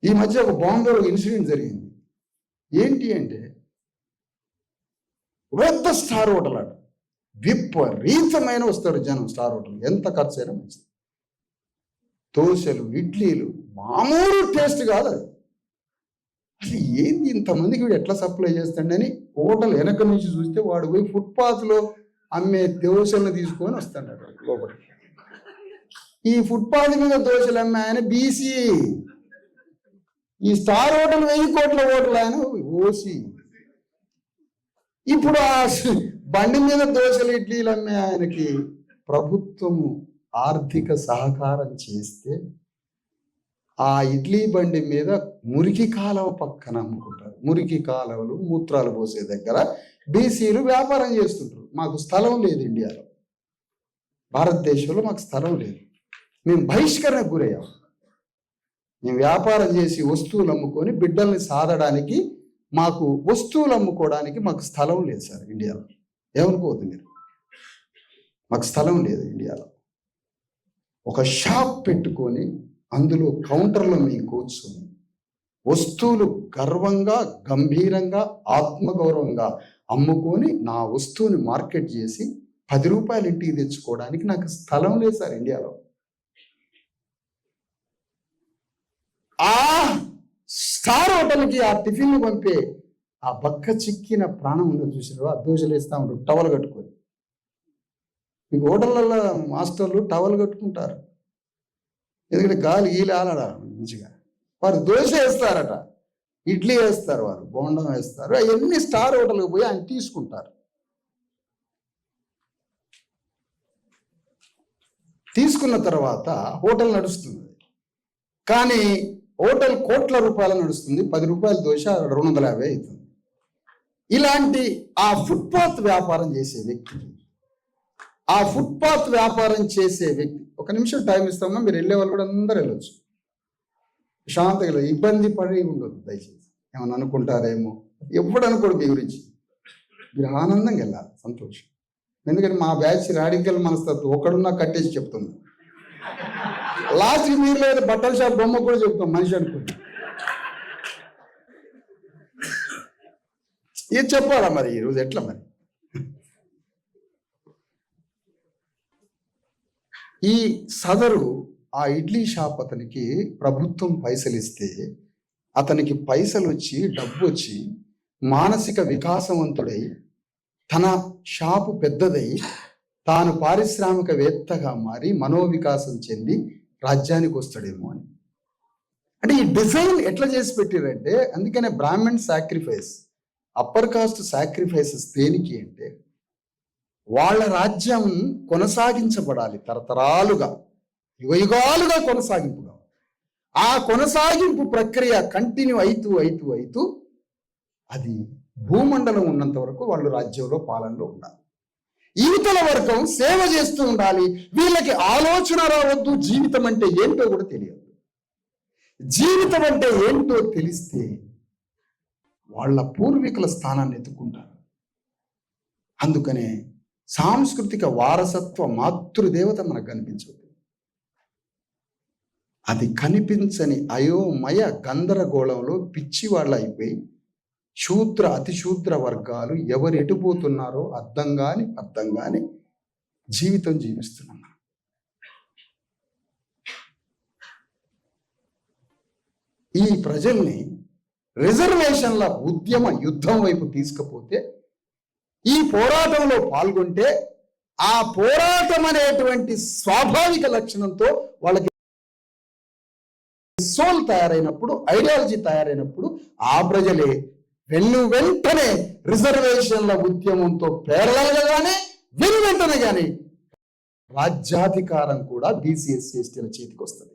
ఈ మధ్య ఒక బాంబేలో ఇన్సిడెంట్ జరిగింది. ఏంటి అంటే పెద్ద స్టార్ హోటల్ అట, విపరీతమైన వస్తారు జనం స్టార్ హోటల్, ఎంత ఖర్చు అయినా మంచిది. దోశలు, ఇడ్లీలు మామూలు టేస్ట్ కాదు అది. అసలు ఏంది ఇంతమందికి వీడు ఎట్లా సప్లై చేస్తాడని హోటల్ వెనక నుంచి చూస్తే వాడు పోయి ఫుట్పాత్లో అమ్మే దోశలను తీసుకొని వస్తాడు లోపలికి. ఈ ఫుట్పాత్ మీద దోశలు అమ్మే ఆయన బీసీ, ఈ స్టార్ హోటల్ 1000 కోట్ల హోటల్ ఆయన ఓసీ. ఇప్పుడు ఆ బండి మీద దోశలు, ఇడ్లీలు అమ్మే ఆయనకి ప్రభుత్వము ఆర్థిక సహకారం చేస్తే ఆ ఇడ్లీ బండి మీద మురికి కాలువ పక్కన అమ్ముకుంటారు. మురికి కాలువలు, మూత్రాలు పోసే దగ్గర బీసీలు వ్యాపారం చేస్తుంటారు. మాకు స్థలం లేదు ఇండియాలో, భారతదేశంలో మాకు స్థలం లేదు, మేము బహిష్కరణకు గురయ్యాం. మేము వ్యాపారం చేసి వస్తువులు అమ్ముకొని బిడ్డల్ని సాధడానికి మాకు వస్తువులు అమ్ముకోవడానికి మాకు స్థలం లేదు సార్ ఇండియాలో. ఏమనుకోవద్దు మీరు, మాకు స్థలం లేదు ఇండియాలో. ఒక షాప్ పెట్టుకొని అందులో కౌంటర్లో మేము కూర్చొని వస్తువులు గర్వంగా, గంభీరంగా, ఆత్మగౌరవంగా అమ్ముకొని నా వస్తువుని మార్కెట్ చేసి 10 రూపాయలు ఇంటికి తెచ్చుకోవడానికి నాకు స్థలం లేదు సార్ ఇండియాలో. ఆ స్టార్ హోటల్కి ఆ టిఫిన్లు పంపే ఆ బక్క చిక్కిన ప్రాణం ఉందో చూసారు, ఆ దోశలు వేస్తూ ఉంటారు టవల్ కట్టుకొని. మీకు హోటళ్ళల్లో మాస్టర్లు టవల్ కట్టుకుంటారు, ఎందుకంటే గాలి గీలి ఆలడా మంచిగా. వారు దోశ వేస్తారట, ఇడ్లీ వేస్తారు, వారు బోండం వేస్తారు. అవన్నీ స్టార్ హోటల్కి పోయి ఆయన తీసుకుంటారు. తీసుకున్న తర్వాత హోటల్ నడుస్తుంది, కానీ హోటల్ కోట్ల రూపాయలు నడుస్తుంది. 10 రూపాయల దోశ 250 అవుతుంది. ఇలాంటి ఆ ఫుట్పాత్ వ్యాపారం చేసే వ్యక్తి, ఆ ఫుట్పాత్ వ్యాపారం చేసే వ్యక్తి, ఒక నిమిషం టైం ఇస్తామా, మీరు వెళ్ళే వాళ్ళు కూడా అందరూ వెళ్ళొచ్చు, శాంతంగా, ఇబ్బంది పడి ఉండదు దయచేసి. ఏమన్నా అనుకుంటారేమో, ఎప్పుడు అనుకోడు మీ గురించి, మీరు ఆనందంగా వెళ్ళాలి, సంతోషం. ఎందుకంటే మా బ్యాచ్ రాడికల్ మనస్తత్వం, ఒకడున్నా కట్టేసి చెప్తుంది. లాస్ట్కి మీరు లేదు బట్టల షాప్ బొమ్మ కూడా చెప్తాం మనిషి అనుకుంది. ఇది చెప్పాలా మరి ఈరోజు ఎట్లా మరి? ఈ సదరు ఆ ఇడ్లీ షాప్ అతనికి ప్రభుత్వం పైసలు ఇస్తే, అతనికి పైసలు వచ్చి, డబ్బు వచ్చి, మానసిక వికాసవంతుడై, తన షాపు పెద్దదై, తాను పారిశ్రామికవేత్తగా మారి మనోవికాసం చెంది రాజ్యానికి వస్తాడేమో అని. అంటే ఈ డిజైన్ ఎట్లా చేసి పెట్టారంటే, అందుకనే Brahman sacrifice, upper caste sacrifices దేనికి అంటే, వాళ్ళ రాజ్యం కొనసాగించబడాలి, తరతరాలుగా, యుగయుగాలుగా కొనసాగింపు కావాలి. ఆ కొనసాగింపు ప్రక్రియ కంటిన్యూ అవుతూ అది భూమండలం ఉన్నంత వరకు వాళ్ళు రాజ్యంలో, పాలనలో ఉండాలి. యువతల వర్గం సేవ చేస్తూ ఉండాలి. వీళ్ళకి ఆలోచన రావద్దు, జీవితం అంటే ఏంటో కూడా తెలియదు. జీవితం అంటే ఏంటో తెలిస్తే వాళ్ళ పూర్వీకుల స్థానాన్ని ఎత్తుకుంటారు. అందుకనే సాంస్కృతిక వారసత్వ మాతృదేవత మనకు కనిపించదు. అది కనిపించని అయోమయ గందరగోళంలో పిచ్చివాళ్ళ అయిపోయి శూద్ర అతిశూద్ర వర్గాలు ఎవరు ఎటుపోతున్నారో అర్థం కాని జీవితం జీవిస్తున్నాం. ఈ ప్రజల్ని రిజర్వేషన్ల ఉద్యమ యుద్ధం వైపు తీసుకుపోతే, ఈ పోరాటంలో పాల్గొంటే, ఆ పోరాటం అనేటువంటి స్వాభావిక లక్షణంతో వాళ్ళకి సోల్ తయారైనప్పుడు, ఐడియాలజీ తయారైనప్పుడు, ఆ ప్రజలే వెంటనే రిజర్వేషన్ల ఉద్యమంతో పేరలగానే వెంటనే కానీ రాజ్యాధికారం కూడా బీసీ ఎస్సీ ఎస్టీల చేతికి వస్తుంది.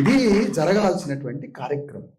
ఇది జరగాల్సినటువంటి కార్యక్రమం.